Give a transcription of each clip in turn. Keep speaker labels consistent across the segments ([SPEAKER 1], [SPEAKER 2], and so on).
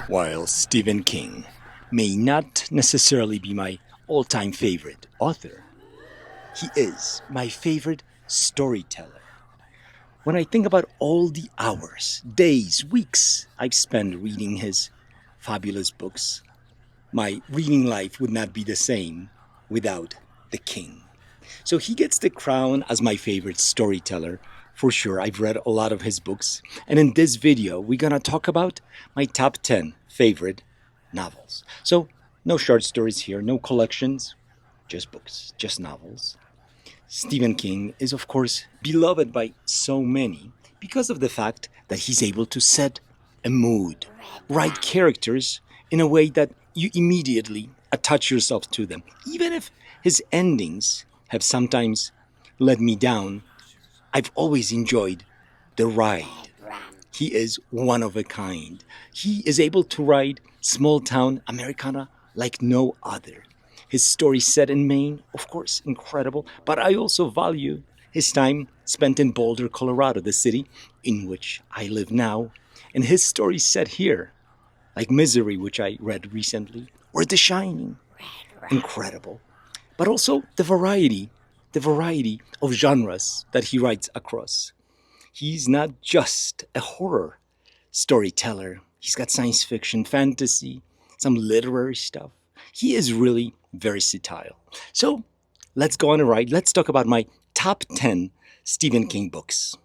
[SPEAKER 1] While Stephen King may not necessarily be my all time favorite author, he is my favorite storyteller. When I think about all the hours, days, weeks I've spent reading his fabulous books, my reading life would not be the same without the King. So he gets the crown as my favorite storyteller. For sure, I've read a lot of his books. And in this video, we're going to talk about my top 10 favorite novels. So, no short stories here, no collections, just books, just novels. Stephen King is, of course, beloved by so many because of the fact that he's able to set a mood, write characters in a way that you immediately attach yourself to them. Even if his endings have sometimes let me down, I've always enjoyed the ride. He is one of a kind. He is able to write small town Americana like no other. His story set in Maine, of course, incredible, but I also value his time spent in Boulder, Colorado, the city in which I live now, and his story set here, like Misery, which I read recently, or The Shining, incredible. But also the variety of genres that he writes across. He's not just a horror storyteller. He's got science fiction, fantasy, some literary stuff. He is really versatile. So let's go on a ride. Let's talk about my top 10 Stephen King books.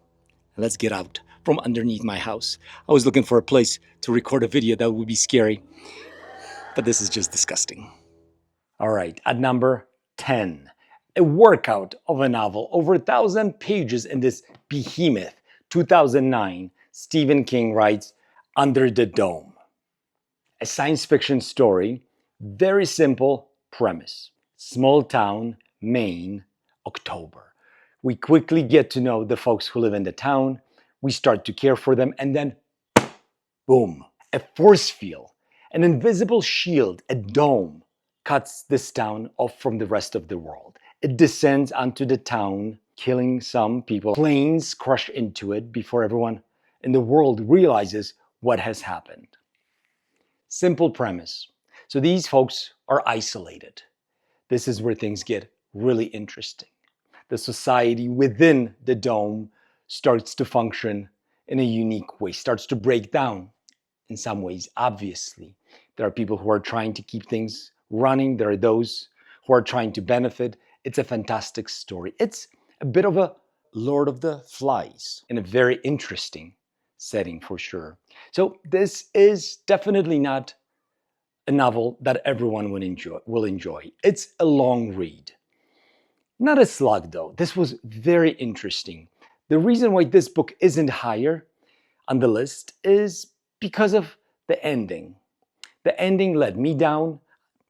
[SPEAKER 1] Let's get out from underneath my house. I was looking for a place to record a video that would be scary, but this is just disgusting. All right, at number 10, a workout of a novel, over 1,000 pages in this behemoth. 2009, Stephen King writes Under the Dome. A science fiction story, very simple premise. Small town, Maine, October. We quickly get to know the folks who live in the town. We start to care for them, and then, boom, a force field, an invisible shield, a dome, cuts this town off from the rest of the world. It descends onto the town, killing some people. Planes crash into it before everyone in the world realizes what has happened. Simple premise. So these folks are isolated. This is where things get really interesting. The society within the dome starts to function in a unique way, starts to break down in some ways, obviously. There are people who are trying to keep things running. There are those who are trying to benefit. It's a fantastic story. It's a bit of a Lord of the Flies in a very interesting setting for sure. So this is definitely not a novel that everyone will enjoy. It's a long read. Not a slug though. This was very interesting. The reason why this book isn't higher on the list is because of the ending. The ending let me down.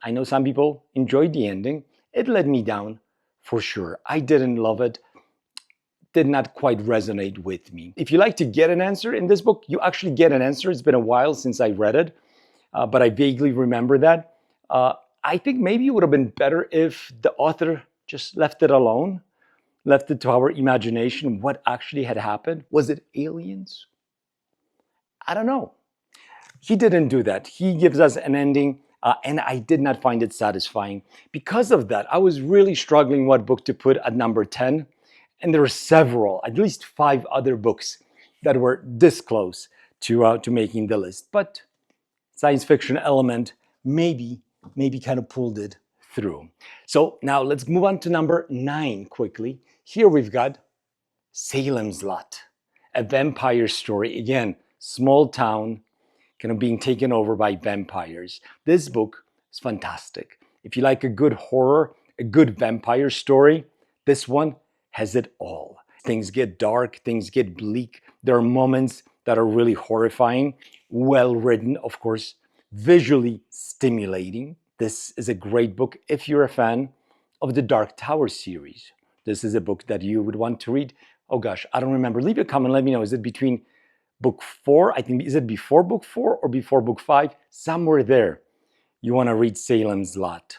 [SPEAKER 1] I know some people enjoyed the ending. It let me down for sure. I didn't love it. Did not quite resonate with me. If you like to get an answer in this book, you actually get an answer. It's been a while since I read it, but I vaguely remember that. I think maybe it would have been better if the author just left it alone, left it to our imagination. What actually had happened? Was it aliens? I don't know. He didn't do that. He gives us an ending, and I did not find it satisfying. Because of that, I was really struggling what book to put at number 10. And there were several, at least 5 other books that were this close to making the list. But science fiction element maybe kind of pulled it through. So now let's move on to number 9 quickly. Here we've got Salem's Lot, a vampire story. Again, small town, kind of being taken over by vampires. This book is fantastic. If you like a good horror, a good vampire story, this one has it all. Things get dark, things get bleak. There are moments that are really horrifying, well written, of course, visually stimulating. This is a great book if you're a fan of the Dark Tower series. This is a book that you would want to read. Oh gosh, I don't remember. Leave a comment, let me know. Is it between book 4? I think, is it before book 4 or before book 5? Somewhere there. You want to read Salem's Lot.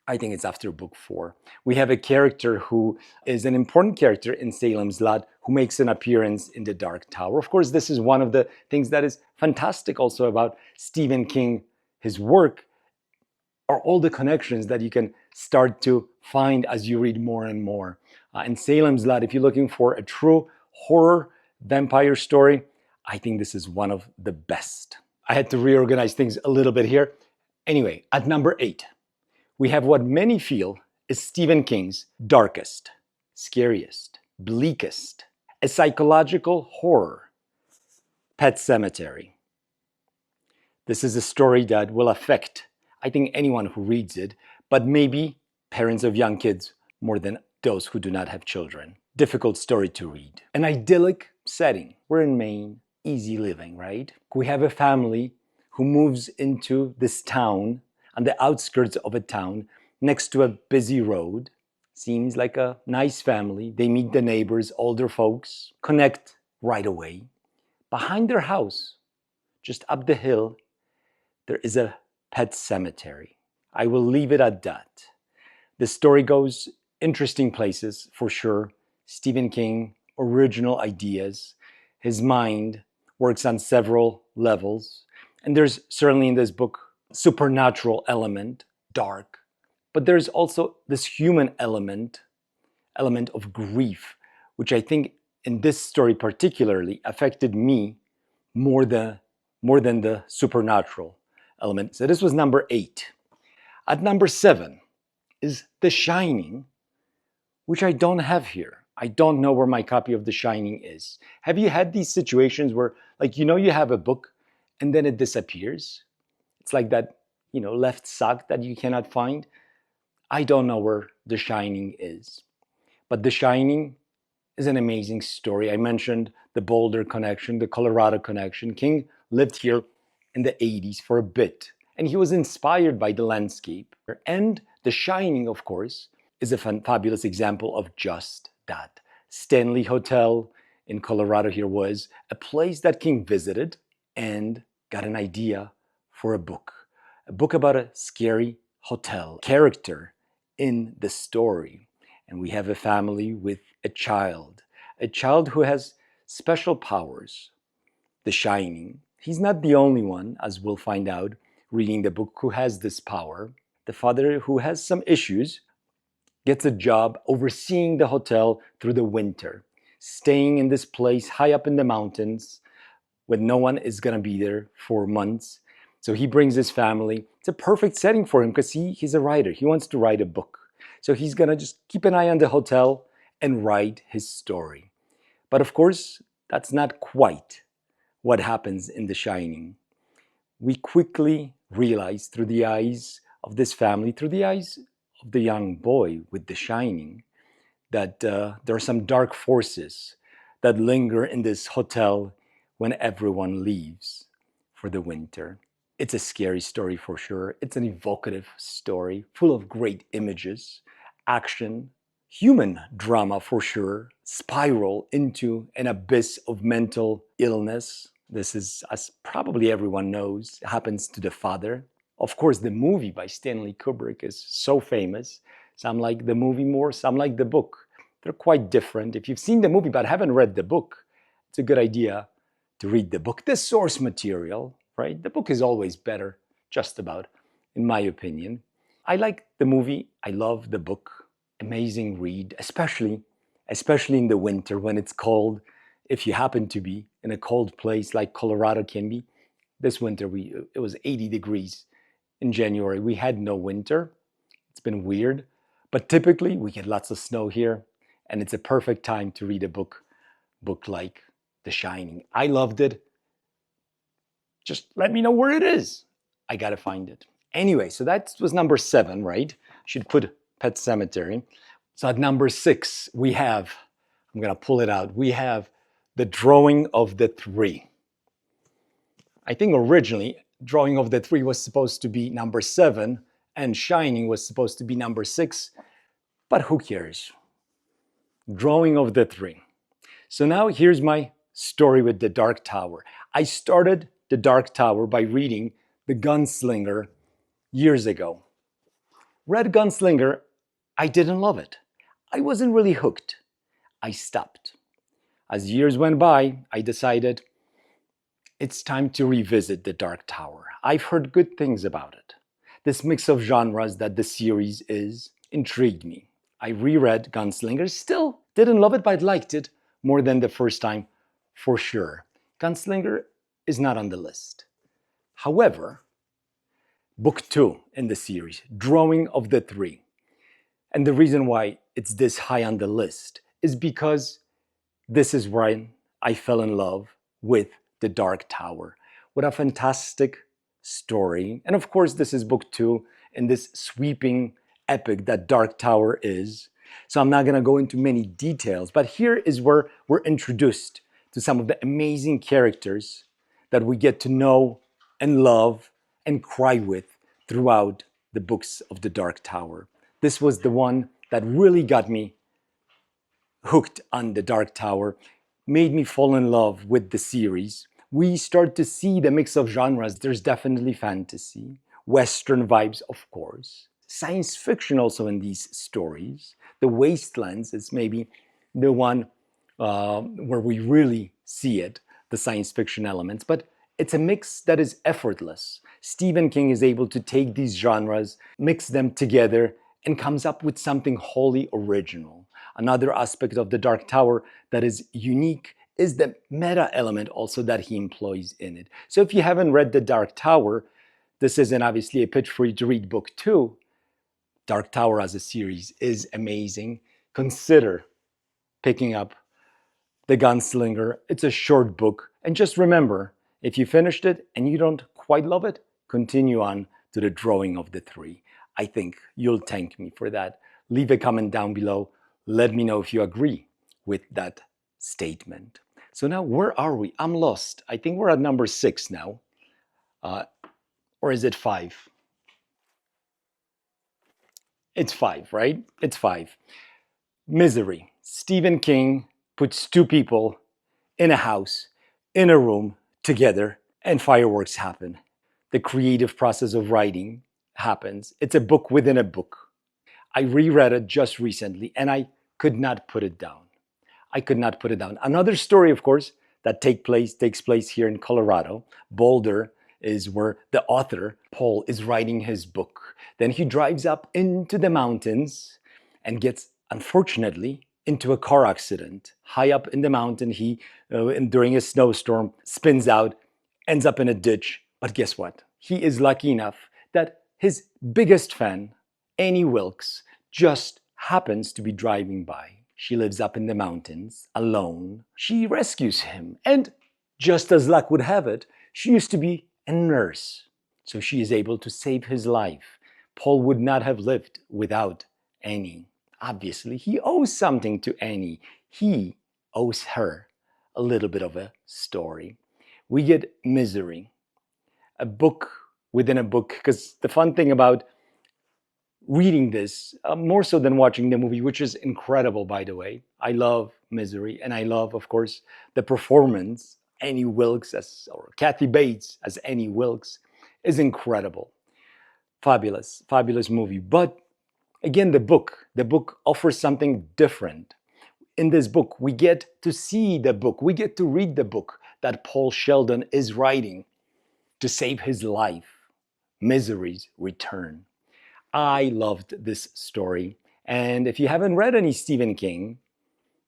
[SPEAKER 1] I think it's after book 4. We have a character who is an important character in Salem's Lot who makes an appearance in the Dark Tower. Of course, this is one of the things that is fantastic also about Stephen King, his work, are all the connections that you can start to find as you read more and more. And Salem's Lot, if you're looking for a true horror vampire story, I think this is one of the best. I had to reorganize things a little bit here. Anyway, at number 8, we have what many feel is Stephen King's darkest, scariest, bleakest, a psychological horror, Pet Sematary. This is a story that will affect, I think, anyone who reads it, but maybe parents of young kids more than those who do not have children. Difficult story to read. An idyllic setting. We're in Maine, easy living, right? We have a family who moves into this town on the outskirts of a town next to a busy road. Seems like a nice family. They meet the neighbors, older folks, connect right away. Behind their house, just up the hill, there is a pet cemetery. I will leave it at that. The story goes interesting places for sure. Stephen King, original ideas. His mind works on several levels. And there's certainly in this book supernatural element, dark. But there's also this human element of grief, which I think in this story particularly affected me more than the supernatural element. So this was number 8. At number 7 is The Shining, which I don't have here. I don't know where my copy of The Shining is. Have you had these situations where, like, you have a book and then it disappears? It's like that, left sock that you cannot find. I don't know where The Shining is. But The Shining is an amazing story. I mentioned the Boulder connection, the Colorado connection. King lived here in the 80s for a bit, and he was inspired by the landscape. And The Shining, of course, is a fabulous example of just that. Stanley Hotel in Colorado here was a place that King visited and got an idea for a book about a scary hotel character in the story. And we have a family with a child who has special powers, The Shining. He's not the only one, as we'll find out reading the book, who has this power. The father, who has some issues, gets a job overseeing the hotel through the winter, staying in this place high up in the mountains when no one is going to be there for months. So he brings his family. It's a perfect setting for him because he's a writer. He wants to write a book. So he's going to just keep an eye on the hotel and write his story. But of course, that's not quite what happens in The Shining. We quickly realize through the eyes of this family, through the eyes of the young boy with The Shining, that there are some dark forces that linger in this hotel when everyone leaves for the winter. It's a scary story for sure. It's an evocative story, full of great images, action, human drama for sure, spiral into an abyss of mental illness. This is, as probably everyone knows, happens to the father. Of course, the movie by Stanley Kubrick is so famous. Some like the movie more, some like the book. They're quite different. If you've seen the movie but haven't read the book, it's a good idea to read the book. The source material, right? The book is always better, just about, in my opinion. I like the movie. I love the book. Amazing read, especially in the winter when it's cold. If you happen to be in a cold place like Colorado can be. This winter, it was 80 degrees in January. We had no winter. It's been weird. But typically, we get lots of snow here. And it's a perfect time to read a book like The Shining. I loved it. Just let me know where it is. I gotta find it. Anyway, so that was number 7, right? Should put Pet Sematary. So at number 6, we have, I'm gonna pull it out, we have The Drawing of the Three. I think originally, Drawing of the Three was supposed to be number 7, and Shining was supposed to be number 6, but who cares? Drawing of the Three. So now here's my story with The Dark Tower. I started The Dark Tower by reading The Gunslinger years ago. Read Gunslinger, I didn't love it. I wasn't really hooked. I stopped. As years went by, I decided it's time to revisit The Dark Tower. I've heard good things about it. This mix of genres that the series is intrigued me. I reread Gunslinger, still didn't love it, but I liked it more than the first time, for sure. Gunslinger is not on the list. However, book two in the series, Drawing of the Three. And the reason why it's this high on the list is because this is where I fell in love with The Dark Tower. What a fantastic story. And of course, this is book two in this sweeping epic that Dark Tower is. So I'm not going to go into many details, but here is where we're introduced to some of the amazing characters that we get to know and love and cry with throughout the books of The Dark Tower. This was the one that really got me hooked on The Dark Tower, made me fall in love with the series. We start to see the mix of genres. There's definitely fantasy, Western vibes, of course, science fiction also in these stories. The Wastelands is maybe the one where we really see it, the science fiction elements, but it's a mix that is effortless. Stephen King is able to take these genres, mix them together, and comes up with something wholly original. Another aspect of The Dark Tower that is unique is the meta element also that he employs in it. So if you haven't read The Dark Tower, this isn't obviously a pitch for you to read book two. Dark Tower as a series is amazing. Consider picking up The Gunslinger. It's a short book. And just remember, if you finished it and you don't quite love it, continue on to The Drawing of the Three. I think you'll thank me for that. Leave a comment down below. Let me know if you agree with that statement. So now, where are we? I'm lost. I think we're at number 6 now. Or is it 5? It's 5, right? It's 5. Misery. Stephen King puts two people in a house, in a room, together, and fireworks happen. The creative process of writing happens. It's a book within a book. I reread it just recently and I could not put it down. I could not put it down. Another story, of course, that takes place here in Colorado. Boulder is where the author, Paul, is writing his book. Then he drives up into the mountains and gets, unfortunately, into a car accident. High up in the mountain, he, during a snowstorm, spins out, ends up in a ditch. But guess what? He is lucky enough that his biggest fan, Annie Wilkes, just happens to be driving by. She lives up in the mountains, alone. She rescues him. And just as luck would have it, she used to be a nurse. So she is able to save his life. Paul would not have lived without Annie. Obviously, he owes something to Annie. He owes her a little bit of a story. We get Misery, a book within a book, because the fun thing about reading this, more so than watching the movie, which is incredible, by the way. I love Misery, and I love, of course, the performance. Annie Wilkes, or Kathy Bates as Annie Wilkes, is incredible. Fabulous, fabulous movie. But again, the book offers something different. In this book, we get to see the book, we get to read the book that Paul Sheldon is writing to save his life. Misery's Return. I loved this story. And if you haven't read any Stephen King,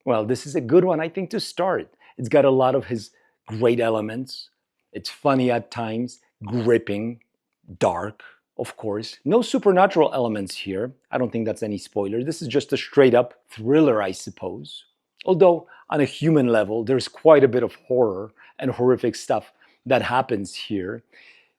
[SPEAKER 1] well, this is a good one, I think, to start. It's got a lot of his great elements. It's funny at times, gripping, dark, of course. No supernatural elements here. I don't think that's any spoiler. This is just a straight up thriller, I suppose. Although, on a human level, there's quite a bit of horror and horrific stuff that happens here.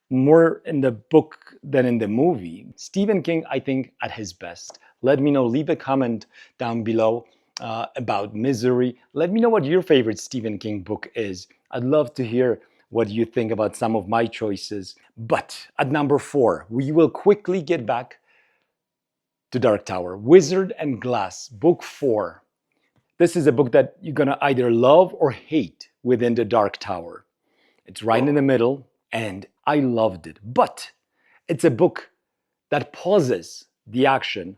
[SPEAKER 1] More in the book than in the movie. Stephen King, I think, at his best. Let me know. Leave a comment down below about Misery. Let me know what your favorite Stephen King book is. I'd love to hear what you think about some of my choices. But at number 4, we will quickly get back to Dark Tower. Wizard and Glass, book 4. This is a book that you're going to either love or hate within the Dark Tower. It's right in the middle. And I loved it. But it's a book that pauses the action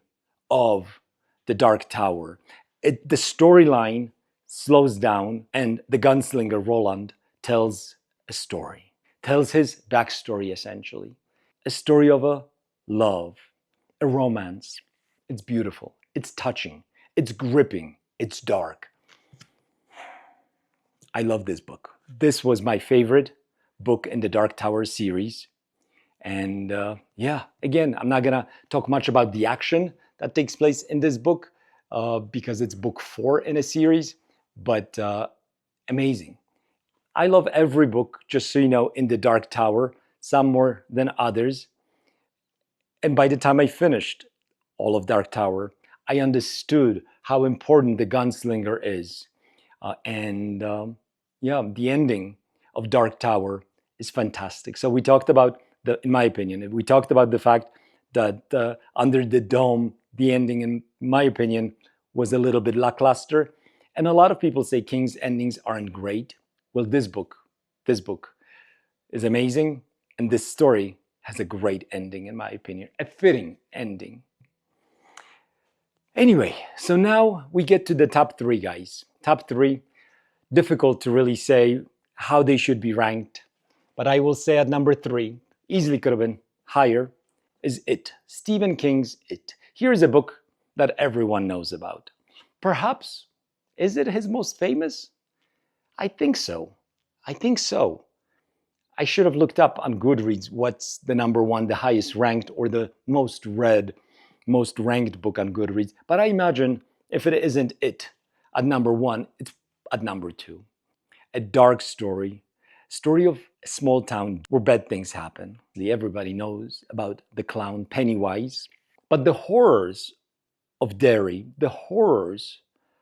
[SPEAKER 1] of The Dark Tower. The storyline slows down, and the gunslinger Roland tells a story, tells his backstory essentially. A story of a love, a romance. It's beautiful, it's touching, it's gripping, it's dark. I love this book. This was my favorite book in the Dark Tower series. And yeah, again, I'm not gonna talk much about the action that takes place in this book because it's book 4 in a series, but amazing. I love every book, just so you know, in the Dark Tower, some more than others. And by the time I finished all of Dark Tower, I understood how important the gunslinger is. And yeah, the ending of Dark Tower is fantastic. So we talked about in my opinion, we talked about the fact that Under the Dome, the ending, in my opinion, was a little bit lackluster. And a lot of people say King's endings aren't great. Well, this book is amazing, and this story has a great ending, in my opinion, a fitting ending. Anyway, so now we get to the top 3, guys. Top 3. Difficult to really say how they should be ranked, but I will say at number 3, easily could have been higher, is It, Stephen King's It. Here's a book that everyone knows about. Perhaps, is it his most famous? I think so. I think so. I should have looked up on Goodreads what's the number 1, the highest ranked, or the most read, most ranked book on Goodreads. But I imagine if it isn't It at number 1, it's at number 2. A dark story of a small town where bad things happen. Everybody knows about the clown Pennywise, but the horrors of Derry, the horrors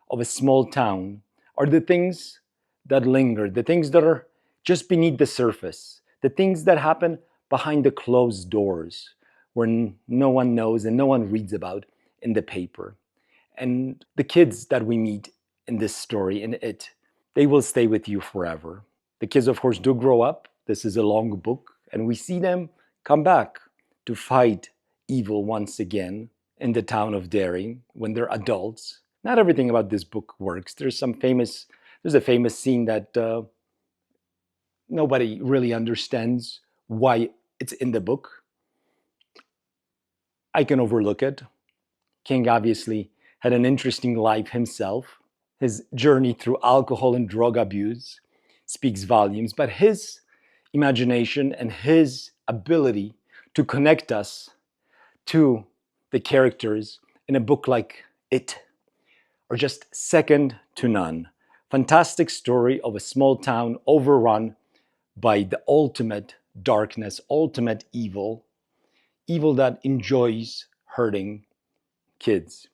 [SPEAKER 1] of a small town, are the things that linger, the things that are just beneath the surface, the things that happen behind the closed doors where no one knows and no one reads about in the paper. And the kids that we meet in this story, in It, they will stay with you forever. The kids, of course, do grow up. This is a long book, and we see them come back to fight evil once again in the town of Derry when they're adults. Not everything about this book works. There's a famous scene that nobody really understands why it's in the book. I can overlook it. King obviously had an interesting life himself. His journey through alcohol and drug abuse speaks volumes, but his imagination and his ability to connect us to the characters in a book like It are just second to none. Fantastic story of a small town overrun by the ultimate darkness, ultimate evil, evil that enjoys hurting kids.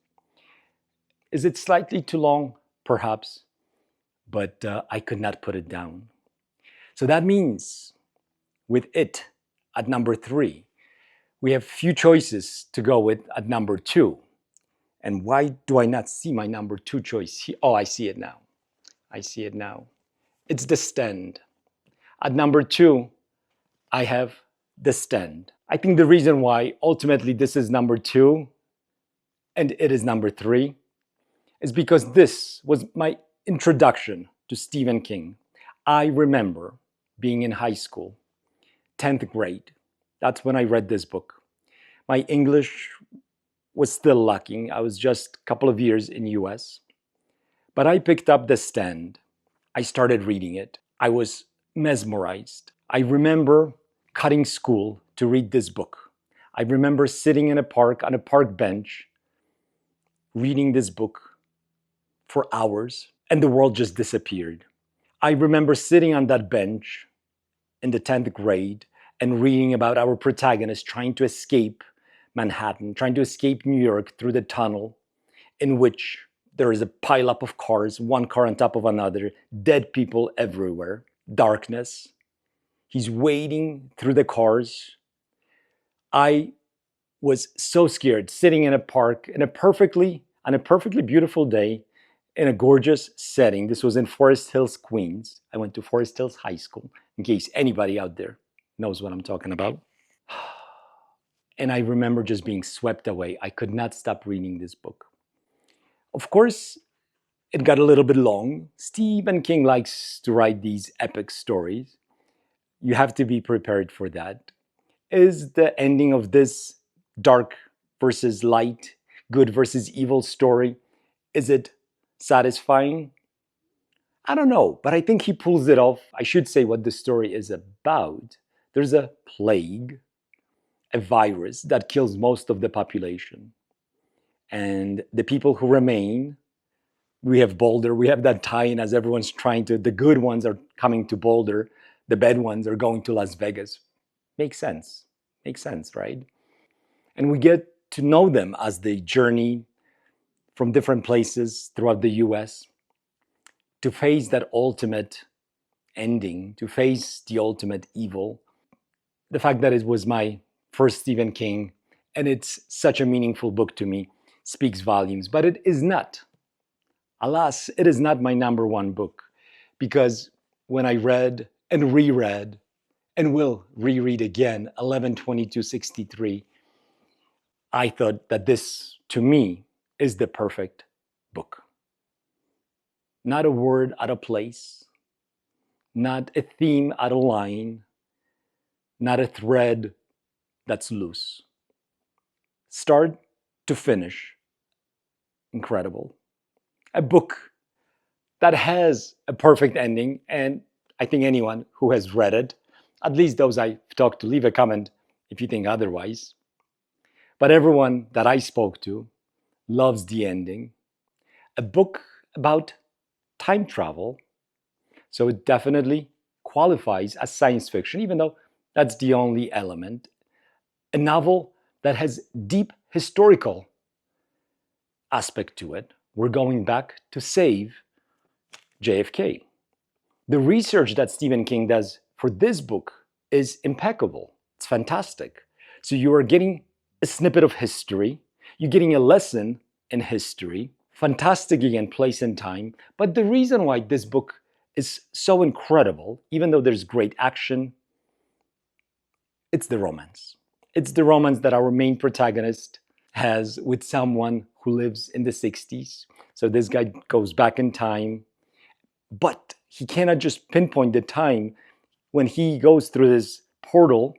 [SPEAKER 1] Is it slightly too long? Perhaps, but I could not put it down. So that means with It at number 3, we have few choices to go with at number 2. And why do I not see my number 2 choice? Oh, I see it now. I see it now. It's The Stand. At number 2, I have The Stand. I think the reason why ultimately this is number 2 and It is number 3 is because this was my introduction to Stephen King. I remember being in high school, 10th grade. That's when I read this book. My English was still lacking. I was just a couple of years in US. But I picked up The Stand. I started reading it. I was mesmerized. I remember cutting school to read this book. I remember sitting in a park, on a park bench, reading this book for hours, and the world just disappeared. I remember sitting on that bench in the 10th grade and reading about our protagonist trying to escape Manhattan, trying to escape New York through the tunnel in which there is a pileup of cars, one car on top of another, dead people everywhere, darkness. He's wading through the cars. I was so scared, sitting in a park on a perfectly beautiful day, in a gorgeous setting. This was in Forest Hills, Queens. I went to Forest Hills High School, in case anybody out there knows what I'm talking about. And I remember just being swept away. I could not stop reading this book. Of course, It got a little bit long. Stephen King likes to write these epic stories. You have to be prepared for that. Is the ending of this dark versus light, good versus evil story, is it satisfying? I don't know, but I think he pulls it off. I should say what the story is about. There's a plague, a virus that kills most of the population. And the people who remain, we have Boulder, we have that tie in as everyone's trying to, the good ones are coming to Boulder, the bad ones are going to Las Vegas. Makes sense. Makes sense, right? And we get to know them as they journey from different places throughout the US to face that ultimate ending, to face the ultimate evil. The fact that it was my first Stephen King and it's such a meaningful book to me speaks volumes. But it is not, alas, it is not my number one book because when I read and reread and will reread again 11/22/63, I thought that this, to me, is the perfect book. Not a word out of place, not a theme out of line, not a thread that's loose. Start to finish, incredible. A book that has a perfect ending, and I think anyone who has read it, at least those I've talked to, leave a comment if you think otherwise. But everyone that I spoke to loves the ending. A book about time travel, so it definitely qualifies as science fiction, even though that's the only element. A novel that has deep historical aspect to it. We're going back to save JFK. The research that Stephen King does for this book is impeccable. It's fantastic. So you are getting a snippet of history, you're getting a lesson in history, fantastic again, place and time. But the reason why this book is so incredible, even though there's great action, it's the romance. It's the romance that our main protagonist has with someone who lives in the 60s. So this guy goes back in time, but he cannot just pinpoint the time. When he goes through this portal,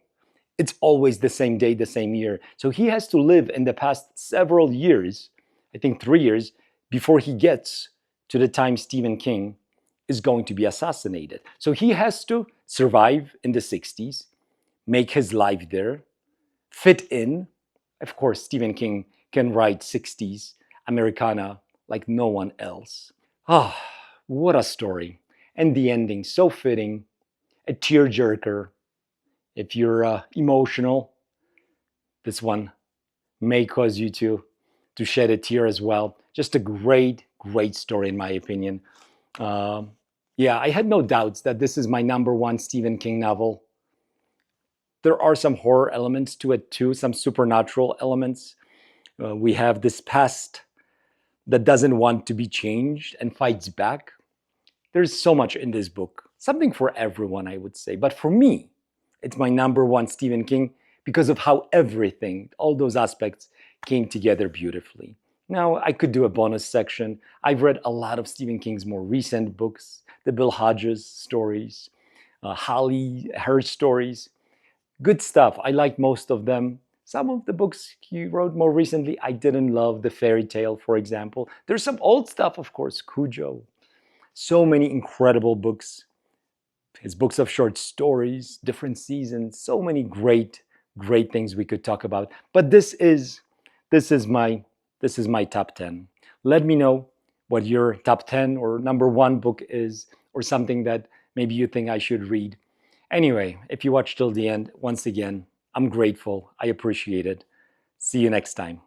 [SPEAKER 1] it's always the same day, the same year. So he has to live in the past several years, I think 3 years, before he gets to the time Stephen King is going to be assassinated. So he has to survive in the 60s, make his life there, fit in. Of course, Stephen King can write 60s Americana like no one else. Ah, what a story. And the ending, so fitting, a tearjerker. If you're emotional, this one may cause you to shed a tear as well. Just a great, great story, in my opinion. Um, yeah, I had no doubts that this is my number one Stephen King novel. There are some horror elements to it too, some supernatural elements. We have this past that doesn't want to be changed and fights back. There's so much in this book, something for everyone, I would say. But for me, it's my number one Stephen King because of how everything, all those aspects, came together beautifully. Now, I could do a bonus section. I've read a lot of Stephen King's more recent books, the Bill Hodges stories, Holly, her stories. Good stuff. I like most of them. Some of the books he wrote more recently, I didn't love. The fairy tale, for example. There's some old stuff, of course, Cujo. So many incredible books. His books of short stories, different seasons, so many great, great things we could talk about. But this is my this is my top 10. Let me know what your top 10 or number one book is, or something that maybe you think I should read. Anyway, if you watch till the end, once again, I'm grateful. I appreciate it. See you next time.